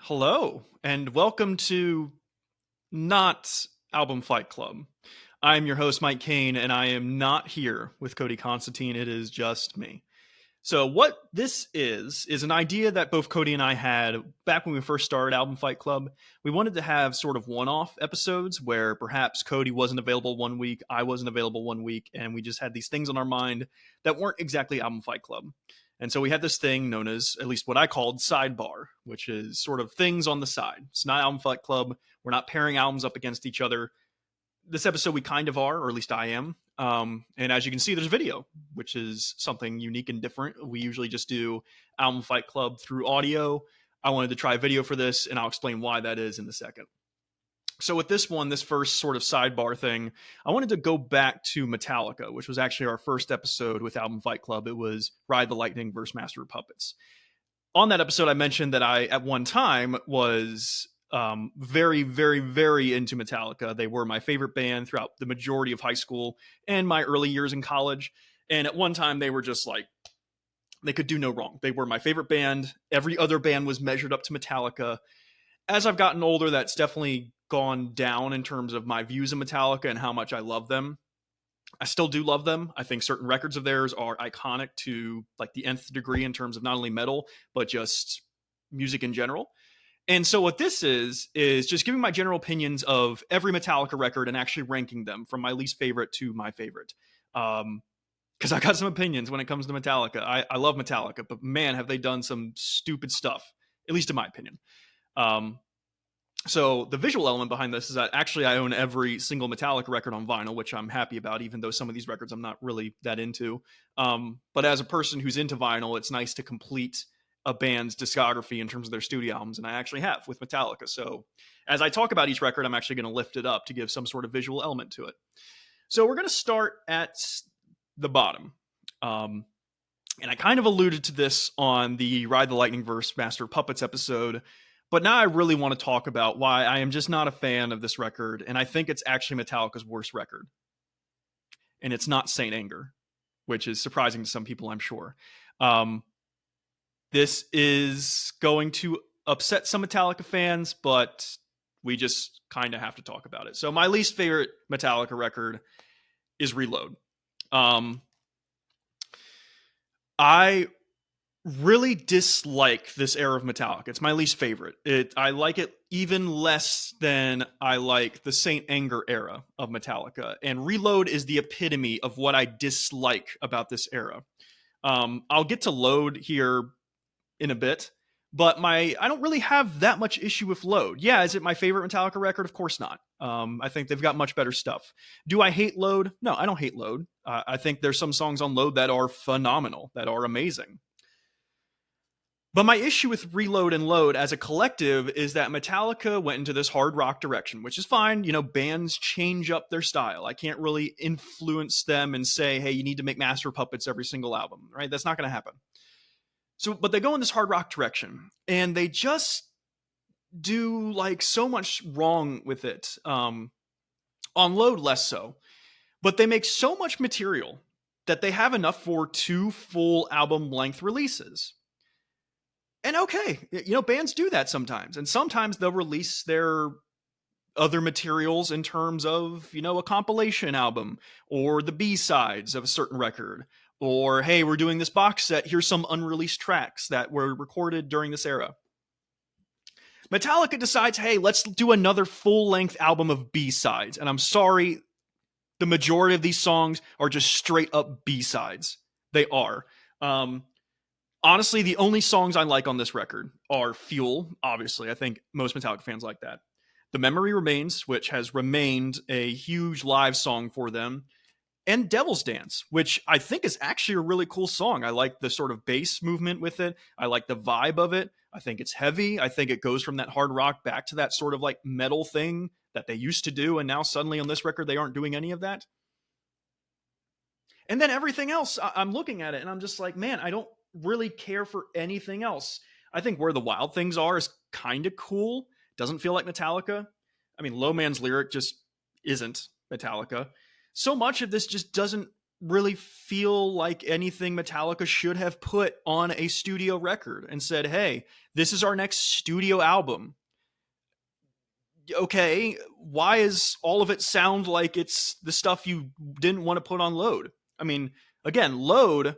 Hello, and welcome to not Album Fight Club. I'm your host, Mike Kane, and I am not here with Cody Constantine. It is just me. So, what this is an idea that both Cody and I had back when we first started Album Fight Club. We wanted to have sort of one off episodes where perhaps Cody wasn't available one week, I wasn't available one week, and we just had these things on our mind that weren't exactly Album Fight Club. And so we had this thing known as, at least what I called, sidebar, which is sort of things on the side. It's not Album Fight Club. We're not pairing albums up against each other. This episode we kind of are, or at least I am. And as you can see, there's video, which is something unique and different. We usually just do Album Fight Club through audio. I wanted to try video for this, and I'll explain why that is in a second. So with this one, this first sort of sidebar thing, I wanted to go back to Metallica, which was actually our first episode with Album Fight Club. It was Ride the Lightning versus Master of Puppets. On that episode, I mentioned that I, at one time, was very, very, very into Metallica. They were my favorite band throughout the majority of high school and my early years in college. And at one time, they were just like, they could do no wrong. They were my favorite band. Every other band was measured up to Metallica. As I've gotten older, that's definitely gone down in terms of my views of Metallica and how much I love them. I still do love them. I think certain records of theirs are iconic to like the nth degree in terms of not only metal, but just music in general. And so what this is just giving my general opinions of every Metallica record and actually ranking them from my least favorite to my favorite. Because I got some opinions when it comes to Metallica. I love Metallica, but man, have they done some stupid stuff, at least in my opinion. So the visual element behind this is that actually I own every single Metallica record on vinyl, which I'm happy about, even though some of these records I'm not really that into. But as a person who's into vinyl, it's nice to complete a band's discography in terms of their studio albums, and I actually have with Metallica. So as I talk about each record, I'm actually going to lift it up to give some sort of visual element to it. So we're going to start at the bottom. And I kind of alluded to this on the Ride the Lightning vs. Master of Puppets episode, but now I really want to talk about why I am just not a fan of this record, and I think it's actually Metallica's worst record. And it's not Saint Anger, which is surprising to some people, I'm sure. This is going to upset some Metallica fans, but we just kind of have to talk about it. So my least favorite Metallica record is Reload. I really dislike this era of Metallica. It's my least favorite. I like it even less than I like the Saint Anger era of Metallica. And Reload is the epitome of what I dislike about this era. I'll get to Load here in a bit, but I don't really have that much issue with Load. Yeah, is it my favorite Metallica record? Of course not. I think they've got much better stuff. Do I hate Load? No, I don't hate Load. I think there's some songs on Load that are phenomenal, that are amazing. But my issue with Reload and Load as a collective is that Metallica went into this hard rock direction, which is fine. You know, bands change up their style. I can't really influence them and say, hey, you need to make Master of Puppets every single album, right? That's not going to happen. So, but they go in this hard rock direction, and they just do like so much wrong with it. On Load, less so. But they make so much material that they have enough for 2 full album length releases. And okay, you know, bands do that sometimes. And sometimes they'll release their other materials in terms of, you know, a compilation album or the B-sides of a certain record. Or, hey, we're doing this box set. Here's some unreleased tracks that were recorded during this era. Metallica decides, hey, let's do another full-length album of B-sides. And I'm sorry, the majority of these songs are just straight-up B-sides. They are. Honestly, the only songs I like on this record are Fuel, obviously. I think most Metallica fans like that. The Memory Remains, which has remained a huge live song for them. And Devil's Dance, which I think is actually a really cool song. I like the sort of bass movement with it. I like the vibe of it. I think it's heavy. I think it goes from that hard rock back to that sort of like metal thing that they used to do. And now suddenly on this record, they aren't doing any of that. And then everything else, I'm looking at it and I'm just like, man, I don't really care for anything else. I think Where the Wild Things Are is kind of cool. Doesn't feel like Metallica. I mean, Low Man's Lyric just isn't Metallica. So much of this just doesn't really feel like anything Metallica should have put on a studio record and said, hey, this is our next studio album. Okay, why is all of it sound like it's the stuff you didn't want to put on Load? I mean, again, Load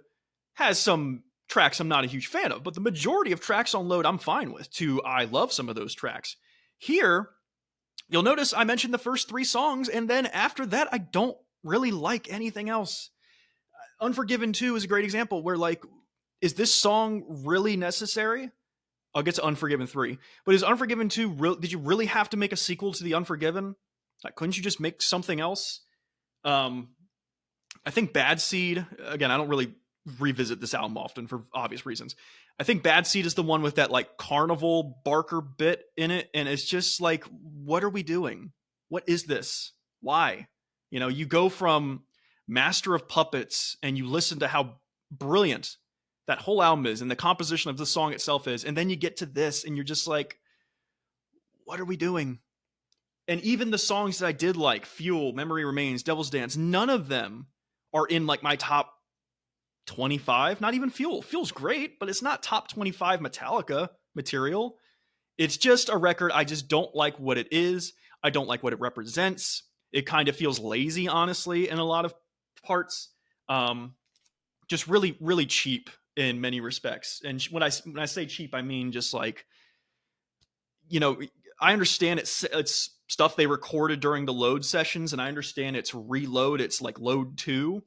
has some tracks I'm not a huge fan of, but the majority of tracks on Load I'm fine with. I love some of those tracks. Here, you'll notice I mentioned the first 3 songs, and then after that, I don't really like anything else. Unforgiven 2 is a great example where, like, is this song really necessary? I'll get to Unforgiven 3. But is Unforgiven 2, did you really have to make a sequel to the Unforgiven? Like, couldn't you just make something else? I think Bad Seed, again, I don't really revisit this album often for obvious reasons. I think Bad Seed is the one with that, like, carnival barker bit in it, and it's just like, what are we doing? What is this? Why? You know, you go from Master of Puppets and you listen to how brilliant that whole album is and the composition of the song itself is, and then you get to this and you're just like, what are we doing? And even the songs that I did like, Fuel, Memory Remains, Devil's Dance, none of them are in like my top 25. Not even Fuel. Fuel's great, but it's not top 25 Metallica material. It's just a record. I just don't like what it is. I don't like what it represents. It kind of feels lazy, honestly, in a lot of parts. Just really, really cheap in many respects. And when I say cheap, I mean just like, you know, I understand it's stuff they recorded during the Load sessions, and I understand it's Reload. It's like Load 2.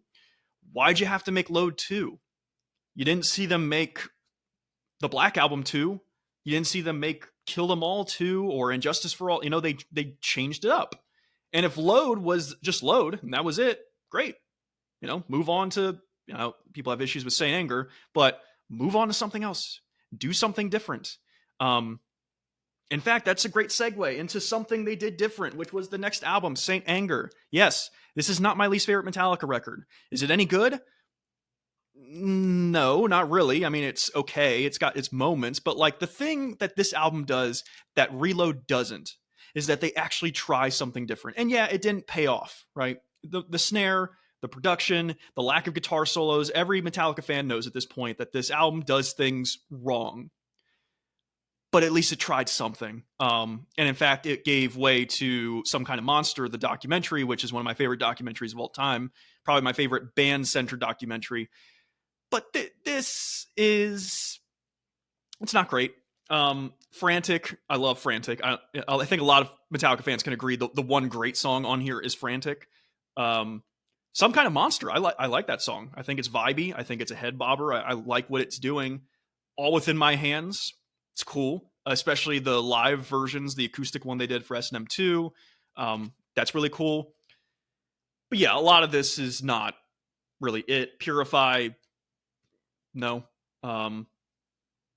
Why'd you have to make Load 2? You didn't see them make the Black Album 2. You didn't see them make Kill Them All 2 or Injustice for All. You know, they changed it up. And if Load was just Load and that was it, great. You know, move on to, you know, people have issues with Saint Anger, but move on to something else. Do something different. In fact, that's a great segue into something they did different, which was the next album, Saint Anger. Yes, this is not my least favorite Metallica record. Is it any good? No, not really. I mean, it's okay. It's got its moments, but like the thing that this album does that Reload doesn't is that they actually try something different. And yeah, it didn't pay off, right? The snare, the production, the lack of guitar solos, every Metallica fan knows at this point that this album does things wrong. But at least it tried something. And in fact, it gave way to Some Kind of Monster, the documentary, which is one of my favorite documentaries of all time. Probably my favorite band-centered documentary. But this is... it's not great. Frantic. I love Frantic. I think a lot of Metallica fans can agree the one great song on here is Frantic. Some Kind of Monster. I like that song. I think it's vibey. I think it's a head bobber. I like what it's doing. All Within My Hands. It's cool, especially the live versions, the acoustic one they did for S&M 2. That's really cool. But yeah, a lot of this is not really it. Purify, no.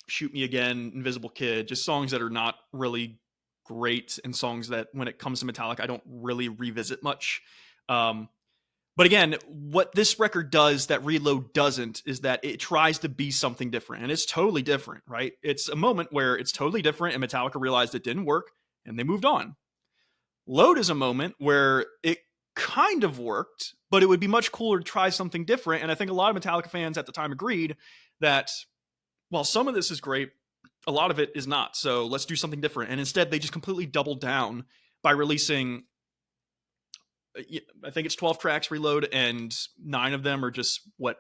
Shoot Me Again, Invisible Kid, just songs that are not really great and songs that when it comes to Metallica, I don't really revisit much. But again, what this record does that Reload doesn't is that it tries to be something different. And it's totally different, right? It's a moment where it's totally different and Metallica realized it didn't work and they moved on. Load is a moment where it kind of worked, but it would be much cooler to try something different. And I think a lot of Metallica fans at the time agreed that while some of this is great, a lot of it is not. So let's do something different. And instead, they just completely doubled down by releasing... I think it's 12 tracks, Reload, and 9 of them are just what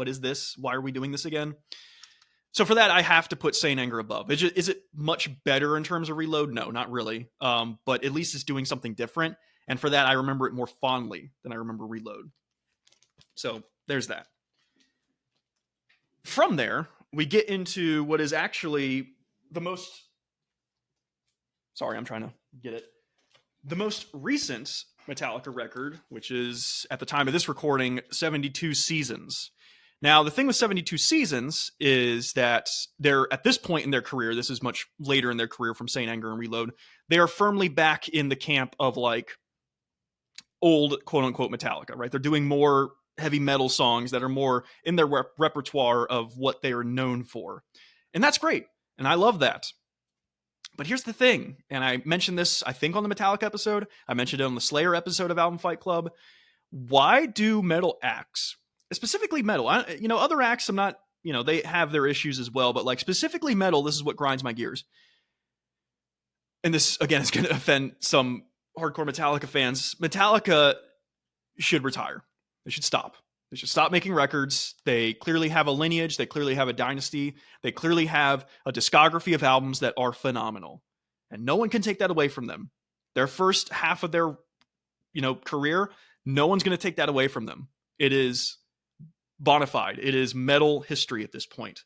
is this? Why are we doing this again? So for that, I have to put Saint Anger above. Is it much better in terms of Reload? No, not really. But at least it's doing something different. And for that, I remember it more fondly than I remember Reload. So there's that. From there, we get into what is actually the most... sorry, I'm trying to get it. The most recent Metallica record, which is, at the time of this recording, 72 Seasons. Now, the thing with 72 Seasons is that they're, at this point in their career, this is much later in their career from Saint Anger and Reload, they are firmly back in the camp of, like, old, quote-unquote, Metallica, right? They're doing more heavy metal songs that are more in their repertoire of what they are known for. And that's great. And I love that. But here's the thing, and I mentioned this, I think, on the Metallica episode. I mentioned it on the Slayer episode of Album Fight Club. Why do metal acts specifically metal. Other acts, I'm not, they have their issues as well, but like specifically metal, this is what grinds my gears. And this, again, is going to offend some hardcore Metallica fans. Metallica should retire. They should stop. They should stop making records. They clearly have a lineage. They clearly have a dynasty. They clearly have a discography of albums that are phenomenal. And no one can take that away from them. Their first half of their, career, no one's going to take that away from them. It is bona fide. It is metal history at this point.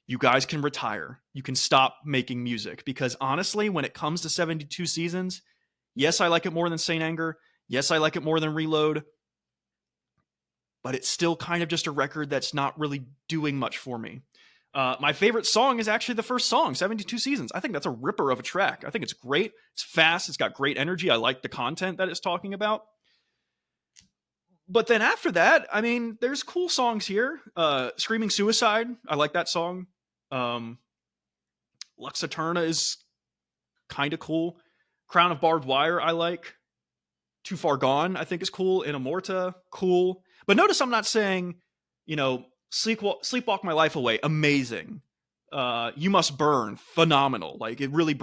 You guys can retire. You can stop making music, because honestly, when it comes to 72 seasons, yes, I like it more than Saint Anger. Yes, I like it more than Reload. But it's still kind of just a record that's not really doing much for me. My favorite song is actually the first song, 72 Seasons. I think that's a ripper of a track. I think it's great. It's fast. It's got great energy. I like the content that it's talking about. But then after that, I mean, there's cool songs here. Screaming Suicide, I like that song. Lux Eterna is kind of cool. Crown of Barbed Wire, I like. Too Far Gone, I think is cool. In Immorta, cool. But notice I'm not saying, Sleepwalk My Life Away, amazing. You Must Burn, phenomenal. Like, it really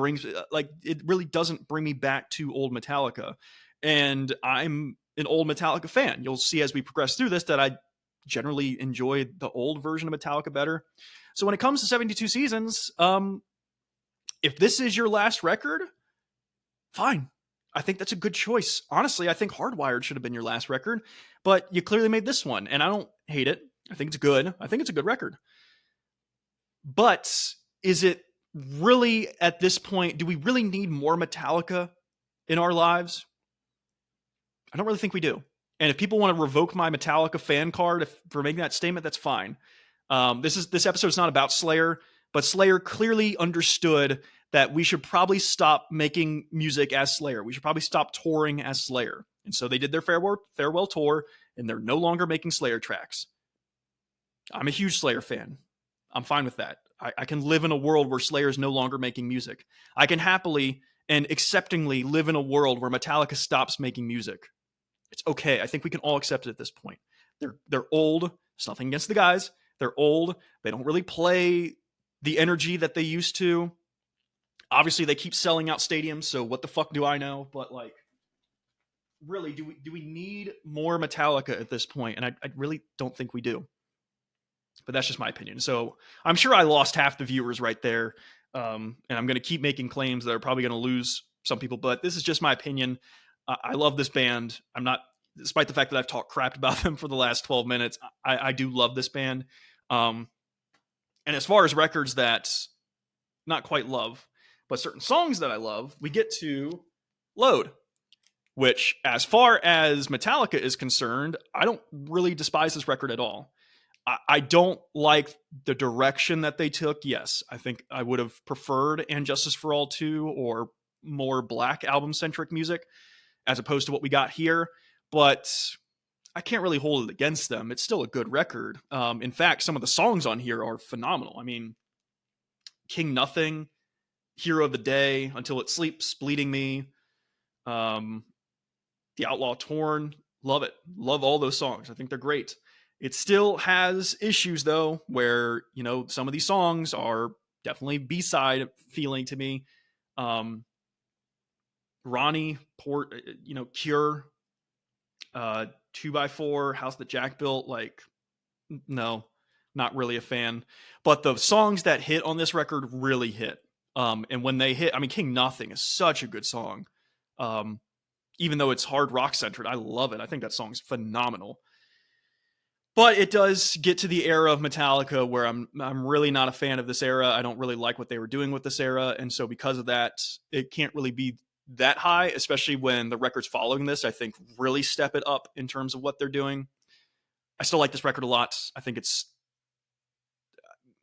doesn't bring me back to old Metallica. And I'm an old Metallica fan. You'll see as we progress through this that I generally enjoy the old version of Metallica better. So when it comes to 72 Seasons, if this is your last record, fine. I think that's a good choice. Honestly, I think Hardwired should have been your last record, but you clearly made this one, and I don't hate it. I think it's good. I think it's a good record. But is it really, at this point, do we really need more Metallica in our lives? I don't really think we do. And if people want to revoke my Metallica fan card for making that statement, that's fine. This episode is not about Slayer, but Slayer clearly understood that we should probably stop making music as Slayer. We should probably stop touring as Slayer. And so they did their farewell tour, and they're no longer making Slayer tracks. I'm a huge Slayer fan. I'm fine with that. I can live in a world where Slayer is no longer making music. I can happily and acceptingly live in a world where Metallica stops making music. It's okay. I think we can all accept it at this point. They're old. It's nothing against the guys. They're old. They don't really play the energy that they used to. Obviously, they keep selling out stadiums, so what the fuck do I know? But, like, really, do we need more Metallica at this point? And I really don't think we do. But that's just my opinion. So I'm sure I lost half the viewers right there. And I'm going to keep making claims that are probably going to lose some people. But this is just my opinion. I love this band. I'm not, despite the fact that I've talked crap about them for the last 12 minutes, I do love this band. And as far as records that not quite love, but certain songs that I love, we get to Load, which, as far as Metallica is concerned, I don't really despise this record at all. I don't like the direction that they took. Yes, I think I would have preferred And Justice for All 2 or more Black album-centric music as opposed to what we got here. But I can't really hold it against them. It's still a good record. In fact, some of the songs on here are phenomenal. I mean, King Nothing, Hero of the Day, Until It Sleeps, Bleeding Me, The Outlaw Torn, love it. Love all those songs. I think they're great. It still has issues, though, where, some of these songs are definitely B-side feeling to me. Ronnie, Cure, 2x4, House That Jack Built, like, no, not really a fan. But the songs that hit on this record really hit. And when they hit, I mean, King Nothing is such a good song. Even though it's hard rock centered, I love it. I think that song's phenomenal. But it does get to the era of Metallica where I'm really not a fan of this era. I don't really like what they were doing with this era. And so because of that, it can't really be that high, especially when the records following this, I think, really step it up in terms of what they're doing. I still like this record a lot. I think it's,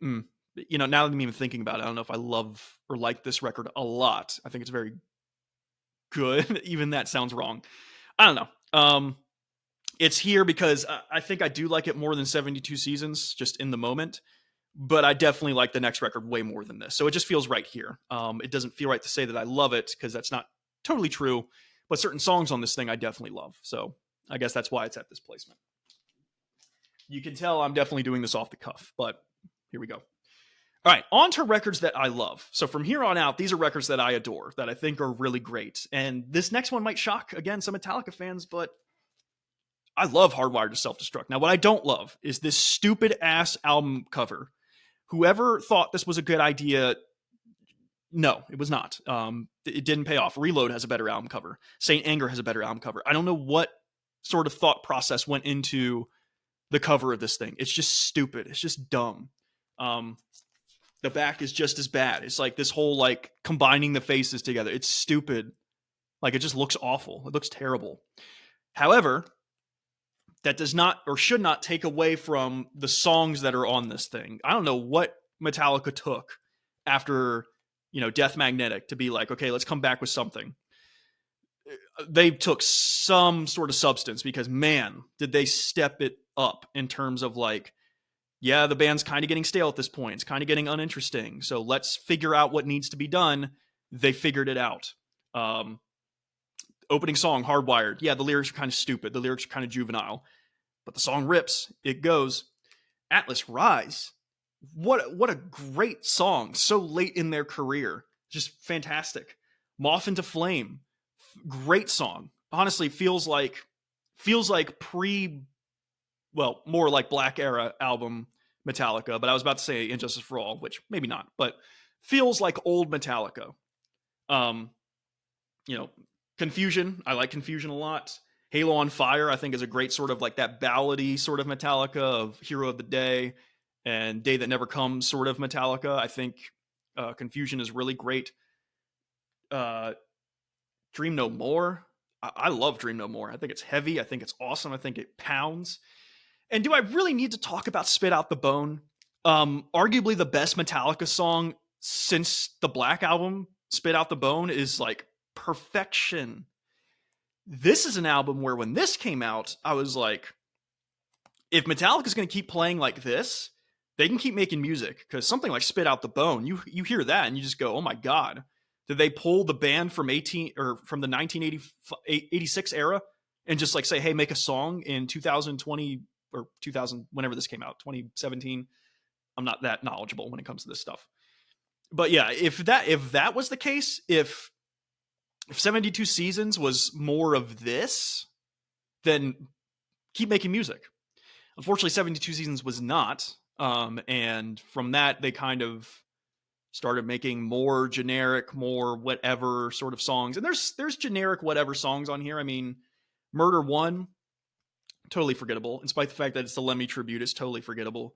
now that I'm even thinking about it, I don't know if I love or like this record a lot. I think it's very good. Even that sounds wrong. I don't know. It's here because I think I do like it more than 72 Seasons, just in the moment. But I definitely like the next record way more than this. So it just feels right here. It doesn't feel right to say that I love it, because that's not totally true. But certain songs on this thing I definitely love. So I guess that's why it's at this placement. You can tell I'm definitely doing this off the cuff, but here we go. All right, on to records that I love. So from here on out, these are records that I adore, that I think are really great. And this next one might shock, again, some Metallica fans, but I love Hardwired to Self-Destruct. Now, what I don't love is this stupid ass album cover. Whoever thought this was a good idea, no, it was not. It didn't pay off. Reload has a better album cover. Saint Anger has a better album cover. I don't know what sort of thought process went into the cover of this thing. It's just stupid. It's just dumb. The back is just as bad. It's like this whole like combining the faces together. It's stupid. Like it just looks awful. It looks terrible. However, that does not or should not take away from the songs that are on this thing. I don't know what Metallica took after, Death Magnetic to be like, okay, let's come back with something. They took some sort of substance because, man, did they step it up in terms of like, yeah, the band's kind of getting stale at this point. It's kind of getting uninteresting. So let's figure out what needs to be done. They figured it out. Opening song, Hardwired. Yeah, the lyrics are kind of stupid. The lyrics are kind of juvenile. But the song rips. It goes. Atlas Rise. What a great song. So late in their career. Just fantastic. Moth into Flame. Great song. Honestly, feels like more like Black Era album Metallica, but I was about to say Injustice for All, which maybe not, but feels like old Metallica. Confusion. I like Confusion a lot. Halo on Fire, I think, is a great sort of like that ballady sort of Metallica of Hero of the Day and Day That Never Comes sort of Metallica. I think Confusion is really great. Dream No More. I love Dream No More. I think it's heavy. I think it's awesome. I think it pounds. And do I really need to talk about Spit Out the Bone? Arguably the best Metallica song since the Black Album, Spit Out the Bone, is like perfection. This is an album where when this came out, I was like, if Metallica's going to keep playing like this, they can keep making music, because something like Spit Out the Bone, you hear that and you just go, oh my God, did they pull the band from the 1986 era and just like say, hey, make a song in 2020 or 2000, whenever this came out, 2017. I'm not that knowledgeable when it comes to this stuff. But yeah, if that was the case, if 72 Seasons was more of this, then keep making music. Unfortunately, 72 Seasons was not. And from that, they kind of started making more generic, more whatever sort of songs. And there's generic whatever songs on here. I mean, Murder One, totally forgettable. In spite of the fact that it's the Lemmy tribute, it's totally forgettable.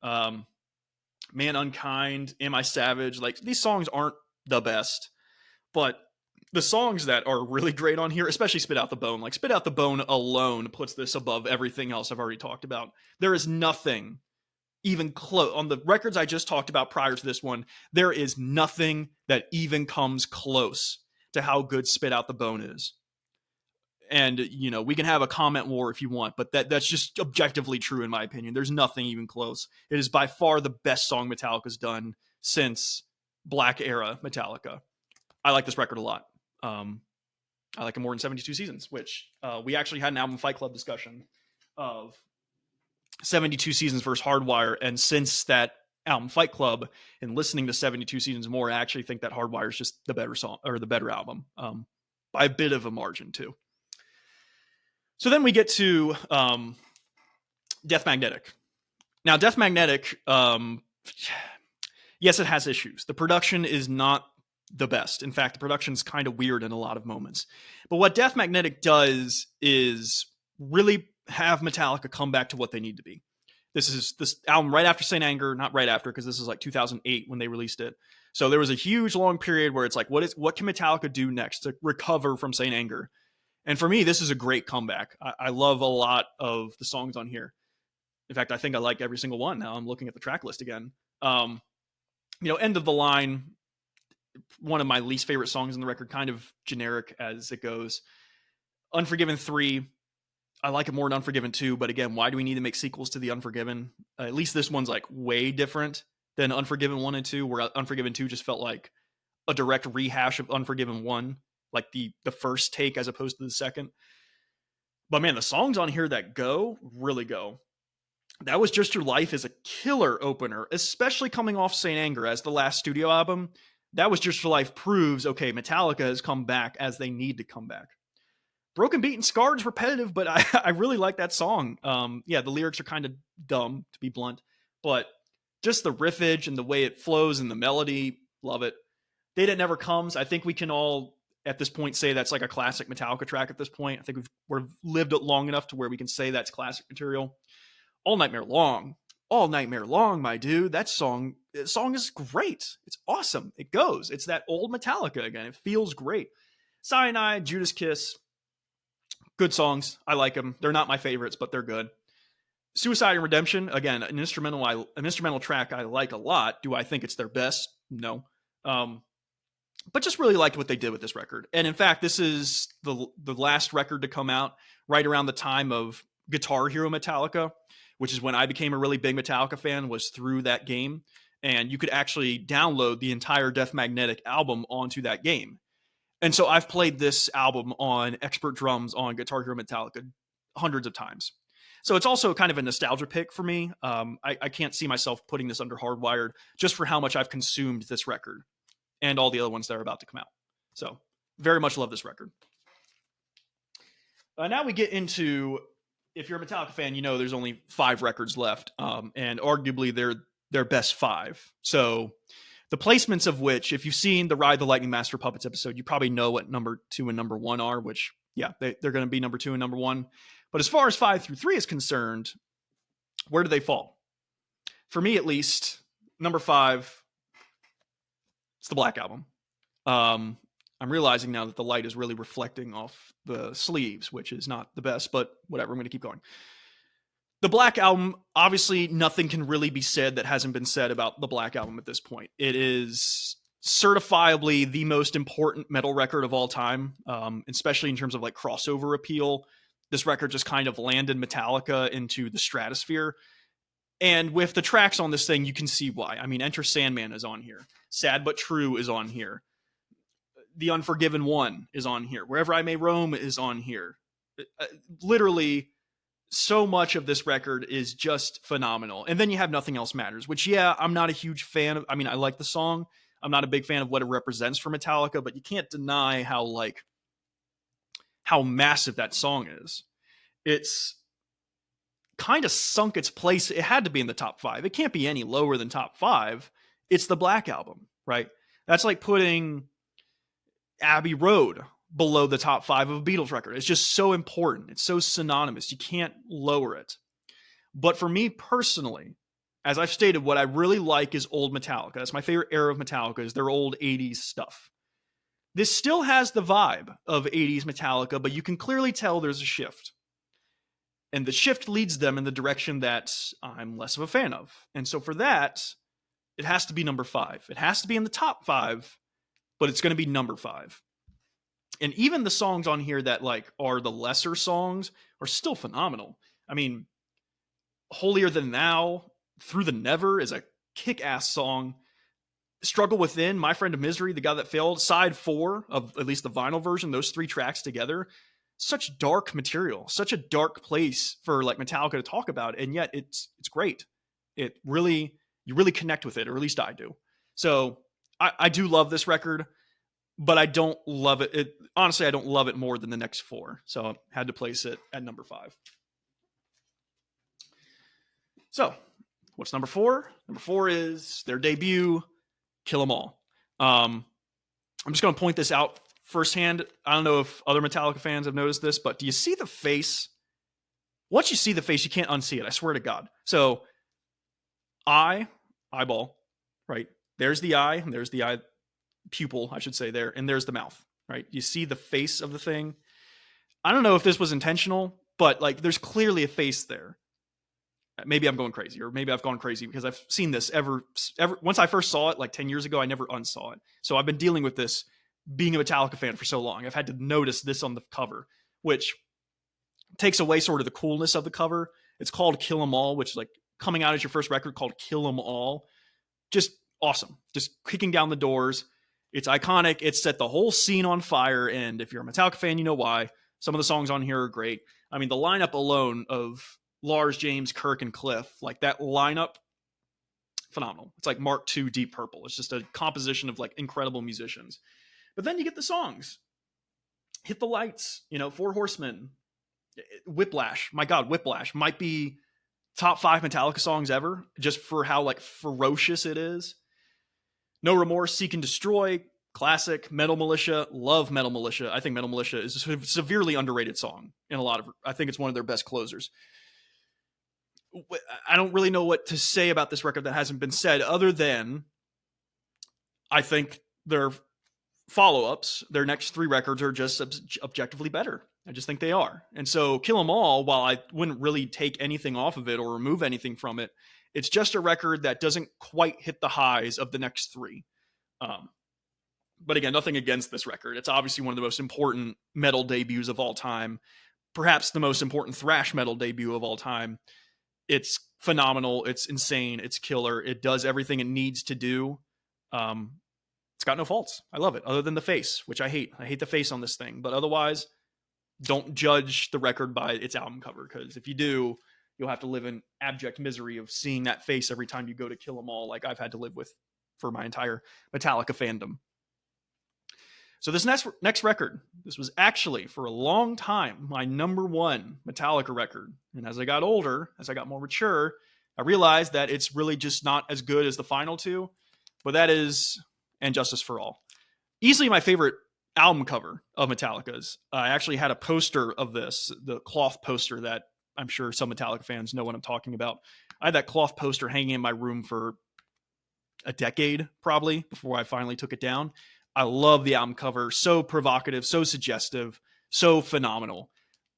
Man Unkind, Am I Savage? Like, these songs aren't the best, but the songs that are really great on here, especially Spit Out the Bone, like Spit Out the Bone alone puts this above everything else I've already talked about. There is nothing even close on the records I just talked about prior to this one. There is nothing that even comes close to how good Spit Out the Bone is. And, we can have a comment war if you want, but that's just objectively true in my opinion. There's nothing even close. It is by far the best song Metallica's done since Black Era Metallica. I like this record a lot. I like it more than 72 Seasons, which we actually had an Album Fight Club discussion of 72 Seasons versus Hardwire. And since that Album Fight Club and listening to 72 Seasons more, I actually think that Hardwire is just the better song or the better album by a bit of a margin too. So then we get to Death Magnetic. Now, Death Magnetic, yes, it has issues. The production is not the best. In fact, the production's kind of weird in a lot of moments. But what Death Magnetic does is really have Metallica come back to what they need to be. This is this album right after Saint Anger, not right after, because this is like 2008 when they released it. So there was a huge long period where it's like, what can Metallica do next to recover from Saint Anger? And for me, this is a great comeback. I love a lot of the songs on here. In fact, I think I like every single one. Now I'm looking at the track list again. End of the Line, one of my least favorite songs on the record, kind of generic as it goes. Unforgiven 3, I like it more than Unforgiven 2, but again, why do we need to make sequels to the Unforgiven? At least this one's like way different than Unforgiven 1 and 2, where Unforgiven 2 just felt like a direct rehash of Unforgiven 1, like the first take as opposed to the second. But man, the songs on here that go, really go. That Was Just Your Life is a killer opener, especially coming off Saint Anger as the last studio album. That Was Just Your Life proves, okay, Metallica has come back as they need to come back. Broken Beat and Scarred is repetitive, but I really like that song. Yeah, the lyrics are kind of dumb, to be blunt, but just the riffage and the way it flows and the melody, love it. Day That Never Comes, I think we can all at this point say that's like a classic Metallica track at this point. I think we've lived it long enough to where we can say that's classic material. All Nightmare Long, my dude. That song is great. It's awesome. It goes. It's that old Metallica again. It feels great. Cyanide, Judas Kiss, good songs. I like them. They're not my favorites, but they're good. Suicide and Redemption, again, an instrumental track I like a lot. Do I think it's their best? No. But just really liked what they did with this record. And in fact, this is the last record to come out right around the time of Guitar Hero Metallica, which is when I became a really big Metallica fan, was through that game. And you could actually download the entire Death Magnetic album onto that game. And so I've played this album on expert drums on Guitar Hero Metallica hundreds of times. So it's also kind of a nostalgia pick for me. I can't see myself putting this under Hardwired just for how much I've consumed this record and all the other ones that are about to come out. So very much love this record. Now we get into, if you're a Metallica fan, you know there's only 5 records left, and arguably they're their best 5. So the placements of which, if you've seen the Ride the Lightning Master Puppets episode, you probably know what number 2 and number 1 are, which, yeah, they're going to be number 2 and number 1. But as far as 5 through 3 is concerned, where do they fall? For me, at least, number 5, it's the Black Album. I'm realizing now that the light is really reflecting off the sleeves, which is not the best, but whatever, I'm going to keep going. The Black Album, obviously nothing can really be said that hasn't been said about the Black Album at this point. It is certifiably the most important metal record of all time, especially in terms of like crossover appeal. This record just kind of landed Metallica into the stratosphere. And with the tracks on this thing, you can see why. I mean, Enter Sandman is on here. Sad But True is on here. The Unforgiven One is on here. Wherever I May Roam is on here. Literally, so much of this record is just phenomenal. And then you have Nothing Else Matters, which, yeah, I'm not a huge fan of. I mean, I like the song. I'm not a big fan of what it represents for Metallica, but you can't deny how massive that song is. It's kind of sunk its place. It had to be in the top 5. It can't be any lower than top 5. It's the Black Album, right? That's like putting Abbey Road below the top 5 of a Beatles record. It's just so important. It's so synonymous. You can't lower it. But for me personally, as I've stated, what I really like is old Metallica. That's my favorite era of Metallica, is their old 80s stuff. This still has the vibe of 80s Metallica, but you can clearly tell there's a shift. And the shift leads them in the direction that I'm less of a fan of. And so for that, it has to be number 5. It has to be in the top 5, but it's going to be number 5. And even the songs on here that like are the lesser songs are still phenomenal. I mean, Holier Than Thou, Through the Never is a kick-ass song. Struggle Within, My Friend of Misery, The God That Failed, side 4 of at least the vinyl version, those 3 tracks together, such dark material, such a dark place for like Metallica to talk about, and yet it's great. You really connect with it, or at least I do. So I do love this record, but I don't love it. Honestly, I don't love it more than the next 4. So I had to place it at number 5. So what's number 4? Number 4 is their debut, Kill 'Em All. I'm just going to point this out firsthand. I don't know if other Metallica fans have noticed this, but do you see the face? Once you see the face, you can't unsee it. I swear to God. So eyeball, right? There's the eye, and there's the eye pupil, I should say there, and there's the mouth, right? You see the face of the thing. I don't know if this was intentional, but like there's clearly a face there. Maybe I'm going crazy, or maybe I've gone crazy because I've seen this ever once I first saw it like 10 years ago, I never unsaw it. So I've been dealing with this being a Metallica fan for so long. I've had to notice this on the cover, which takes away sort of the coolness of the cover. It's called Kill 'Em All, which is like coming out as your first record, called Kill 'Em All. Just awesome. Just kicking down the doors. It's iconic. It set the whole scene on fire. And if you're a Metallica fan, you know why. Some of the songs on here are great. I mean, the lineup alone of Lars, James, Kirk, and Cliff. Like that lineup, phenomenal. It's like Mark II Deep Purple. It's just a composition of like incredible musicians. But then you get the songs. Hit the Lights, Four Horsemen, Whiplash. My God, Whiplash might be top 5 Metallica songs ever, just for how like ferocious it is. No Remorse, Seek and Destroy, classic. Metal Militia, love Metal Militia. I think Metal Militia is a severely underrated song in a lot of. I think it's one of their best closers. I don't really know what to say about this record that hasn't been said, other than I think their follow-ups, their next 3 records are just objectively better. I just think they are. And so Kill 'Em All, while I wouldn't really take anything off of it or remove anything from it, it's just a record that doesn't quite hit the highs of the next 3. But again, nothing against this record. It's obviously one of the most important metal debuts of all time, perhaps the most important thrash metal debut of all time. It's phenomenal. It's insane. It's killer. It does everything it needs to do. It's got no faults. I love it, other than the face, which I hate. I hate the face on this thing. But otherwise, don't judge the record by its album cover, because if you do, you'll have to live in abject misery of seeing that face every time you go to Kill 'Em All, like I've had to live with for my entire Metallica fandom. So this next record, this was actually for a long time my number 1 Metallica record. And as I got older, as I got more mature, I realized that it's really just not as good as the final 2. But that is And Justice for All. Easily my favorite album cover of Metallica's. I actually had a poster of this, the cloth poster that I'm sure some Metallica fans know what I'm talking about. I had that cloth poster hanging in my room for a decade, probably, before I finally took it down. I love the album cover. So provocative, so suggestive, so phenomenal.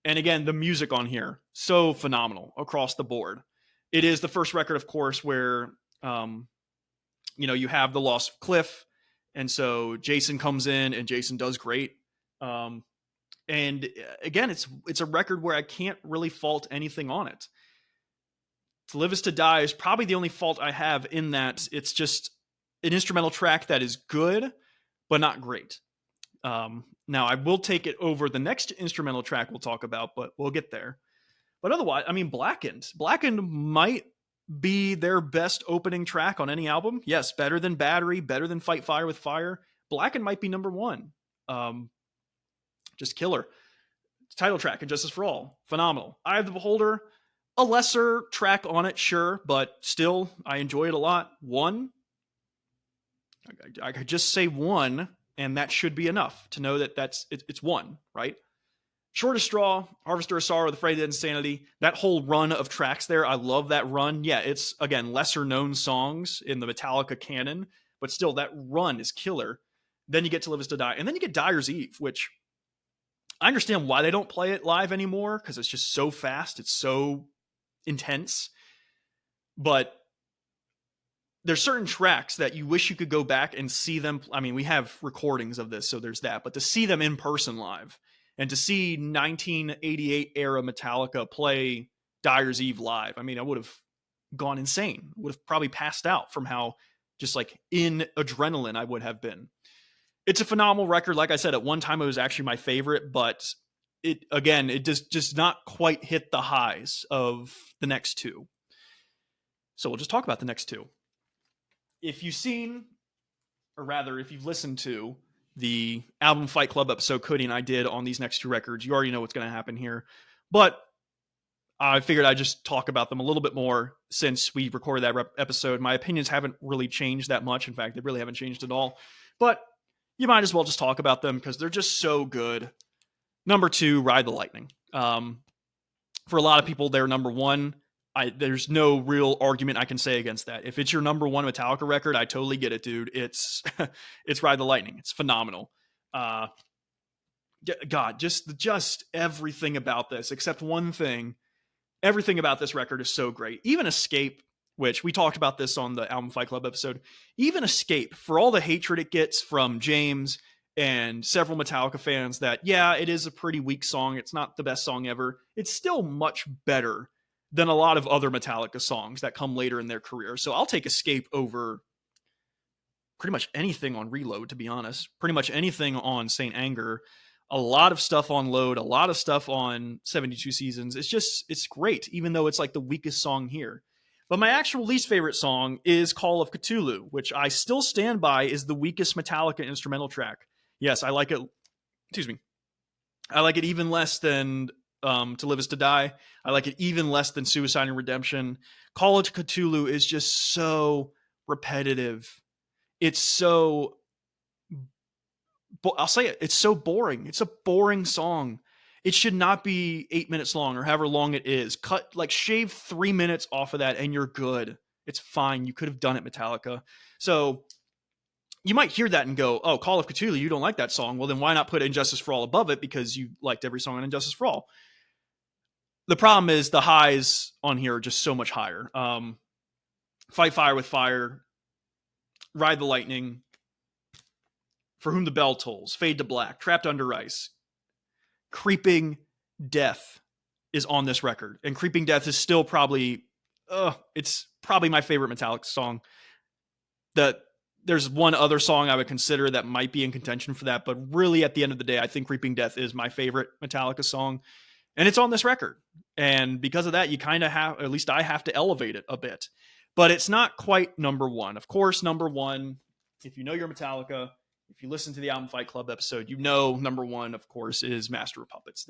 And again, the music on here, so phenomenal across the board. It is the first record, of course, where you have the loss of Cliff. And so Jason comes in and Jason does great. And again, it's a record where I can't really fault anything on it. To Live Is To Die is probably the only fault I have, in that it's just an instrumental track that is good, but not great. Now, I will take it over the next instrumental track we'll talk about, but we'll get there. But otherwise, I mean, Blackened might be their best opening track on any album. Yes, better than Battery, better than Fight Fire with Fire. Blackened might be number 1. Just killer. Title track, And Justice for All, phenomenal. Eye of the Beholder, a lesser track on it, sure, but still, I enjoy it a lot. 1, I could just say 1, and that should be enough to know that it's 1, right? Shortest Straw, Harvester of Sorrow, The Freighted Insanity, that whole run of tracks there, I love that run. Yeah, it's, again, lesser known songs in the Metallica canon, but still, that run is killer. Then you get To Live Is To Die, and then you get Dyer's Eve, which I understand why they don't play it live anymore, because it's just so fast, it's so intense. But there's certain tracks that you wish you could go back and see them. I mean, we have recordings of this, so there's that, but to see them in person live, and to see 1988 era Metallica play Dyer's Eve live, I mean, I would have gone insane. Would have probably passed out from how just like in adrenaline I would have been. It's a phenomenal record. Like I said, at one time it was actually my favorite, but it does not quite hit the highs of the next 2. So we'll just talk about the next 2. If you've seen, or rather, if you've listened to the album Fight Club episode Cody and I did on these next 2 records, you already know what's going to happen here. But I figured I'd just talk about them a little bit more since we recorded that episode. My opinions haven't really changed that much. In fact, they really haven't changed at all. But you might as well just talk about them because they're just so good. Number 2, Ride the Lightning. For a lot of people, they're number 1. There's no real argument I can say against that. If it's your number 1 Metallica record, I totally get it, dude. It's Ride the Lightning. It's phenomenal. God, just everything about this, except one thing. Everything about this record is so great. Even Escape, which we talked about this on the Album Fight Club episode. Even Escape, for all the hatred it gets from James and several Metallica fans that, yeah, it is a pretty weak song. It's not the best song ever. It's still much better than a lot of other Metallica songs that come later in their career. So I'll take Escape over pretty much anything on Reload, to be honest. Pretty much anything on Saint Anger. a lot of stuff on Load, a lot of stuff on 72 Seasons. It's great, even though it's like the weakest song here. But my actual least favorite song is Call of Cthulhu, which I still stand by is the weakest Metallica instrumental track. Yes, I like it. Excuse me. I like it even less than To Live Is to Die. I like it even less than Suicide and Redemption. Call of Cthulhu is just so repetitive. It's so, I'll say it, it's so boring. It's a boring song. It should not be 8 minutes long or however long it is. Shave 3 minutes off of that and you're good. It's fine. You could have done it, Metallica. So you might hear that and go, oh, Call of Cthulhu, you don't like that song. Well, then why not put Injustice for All above it because you liked every song on Injustice for All? The problem is the highs on here are just so much higher. Fight Fire with Fire, Ride the Lightning, For Whom the Bell Tolls, Fade to Black, Trapped Under Ice. Creeping Death is on this record. And Creeping Death is still probably, it's probably my favorite Metallica song. There's one other song I would consider that might be in contention for that, but really at the end of the day, I think Creeping Death is my favorite Metallica song. And it's on this record. And because of that, you kind of have, at least I have to elevate it a bit. But it's not quite number one. Of course, number one, if you know your Metallica, if you listen to the Album Fight Club episode, you know number one, of course, is Master of Puppets.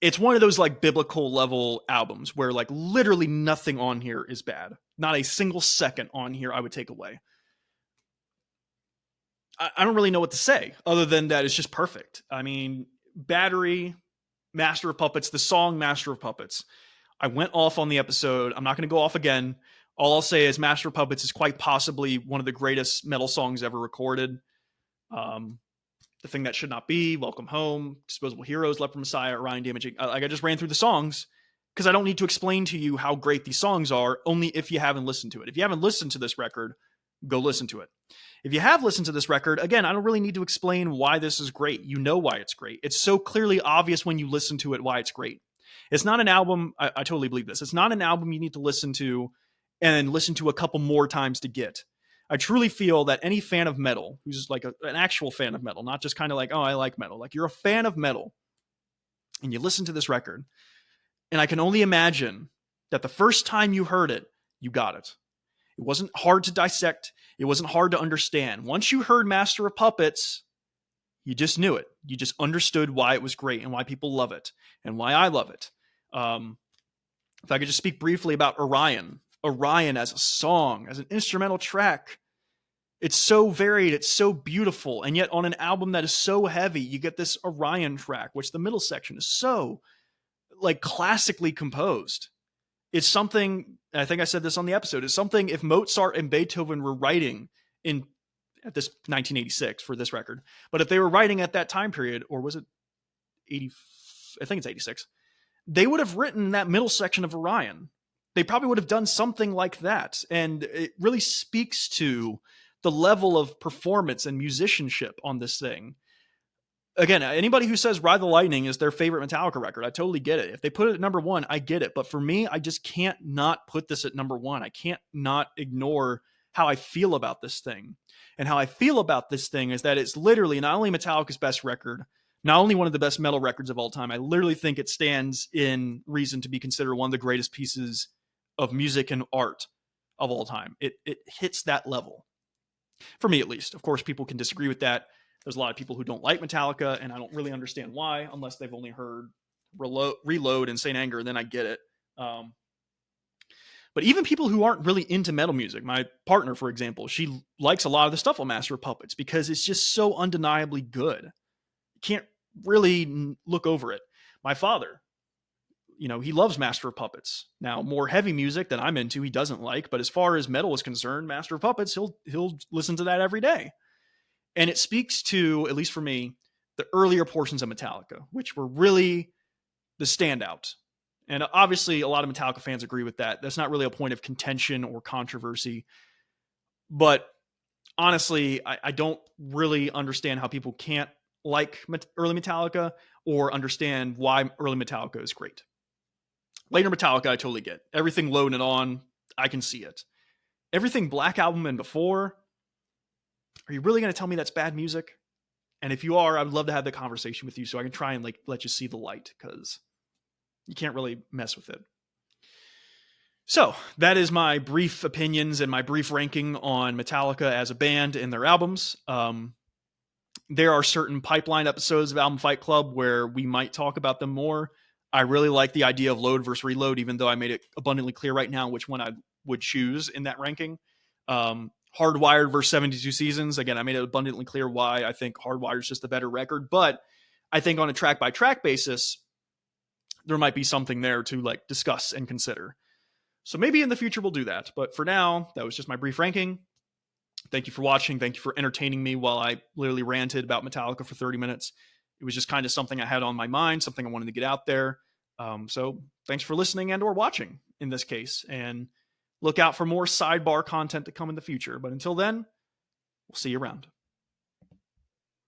It's one of those like biblical level albums where like literally nothing on here is bad. Not a single second on here I would take away. I don't really know what to say other than that it's just perfect. I mean, Battery, Master of Puppets, the song Master of Puppets. I went off on the episode. I'm not going to go off again. All I'll say is Master of Puppets is quite possibly one of the greatest metal songs ever recorded. The Thing That Should Not Be, Welcome Home, Disposable Heroes, Leper Messiah, Orion Damaging. I just ran through the songs because I don't need to explain to you how great these songs are, only if you haven't listened to it. If you haven't listened to this record, go listen to it. If you have listened to this record, again, I don't really need to explain why this is great. You know why it's great. It's so clearly obvious when you listen to it why it's great. It's not an album, I totally believe this. It's not an album you need to listen to and listen to a couple more times to get. I truly feel that any fan of metal, who's like an actual fan of metal, not just kind of like, oh, I like metal. Like you're a fan of metal and you listen to this record. And I can only imagine that the first time you heard it, you got it. It wasn't hard to dissect. It wasn't hard to understand. Once you heard Master of Puppets, you just knew it. You just understood why it was great and why people love it and why I love it. If I could just speak briefly about Orion. Orion as a song, as an instrumental track. It's so varied. It's so beautiful. And yet on an album that is so heavy, you get this Orion track, which the middle section is so like classically composed. It's something, I think I said this on the episode, it's something if Mozart and Beethoven were writing at this 1986 for this record, but if they were writing at that time period, or was it 80, I think it's 86, they would have written that middle section of Orion. They probably would have done something like that. And it really speaks to the level of performance and musicianship on this thing. Again, anybody who says Ride the Lightning is their favorite Metallica record, I totally get it. If they put it at number one, I get it. But for me, I just can't not put this at number one. I can't not ignore how I feel about this thing. And how I feel about this thing is that it's literally not only Metallica's best record, not only one of the best metal records of all time, I literally think it stands in reason to be considered one of the greatest pieces of music and art of all time. It hits that level. For me, at least. Of course, people can disagree with that. There's a lot of people who don't like Metallica, and I don't really understand why, unless they've only heard Reload and Saint Anger, then I get it. But even people who aren't really into metal music, my partner, for example, she likes a lot of the stuff on Master of Puppets because it's just so undeniably good. You can't really look over it. My father, he loves Master of Puppets. Now, more heavy music than I'm into, he doesn't like, but as far as metal is concerned, Master of Puppets, he'll listen to that every day. And it speaks to, at least for me, the earlier portions of Metallica, which were really the standout. And obviously, a lot of Metallica fans agree with that. That's not really a point of contention or controversy. But honestly, I don't really understand how people can't like early Metallica or understand why early Metallica is great. Later Metallica, I totally get. Everything Load and On, I can see it. Everything Black Album and before, Are you really going to tell me that's bad music? And if you are, I would love to have the conversation with you so I can try and like let you see the light, because you can't really mess with it. So that is my brief opinions and my brief ranking on Metallica as a band and their albums. There are certain pipeline episodes of Album Fight Club where we might talk about them more. I really like the idea of load versus reload, even though I made it abundantly clear right now which one I would choose in that ranking. Hardwired versus 72 Seasons. Again, I made it abundantly clear why I think Hardwired is just a better record, but I think on a track by track basis, there might be something there to like discuss and consider. So maybe in the future we'll do that. But for now, that was just my brief ranking. Thank you for watching. Thank you for entertaining me while I literally ranted about Metallica for 30 minutes. It was just kind of something I had on my mind, something I wanted to get out there. So thanks for listening and or watching in this case. And look out for more sidebar content to come in the future. But until then, we'll see you around.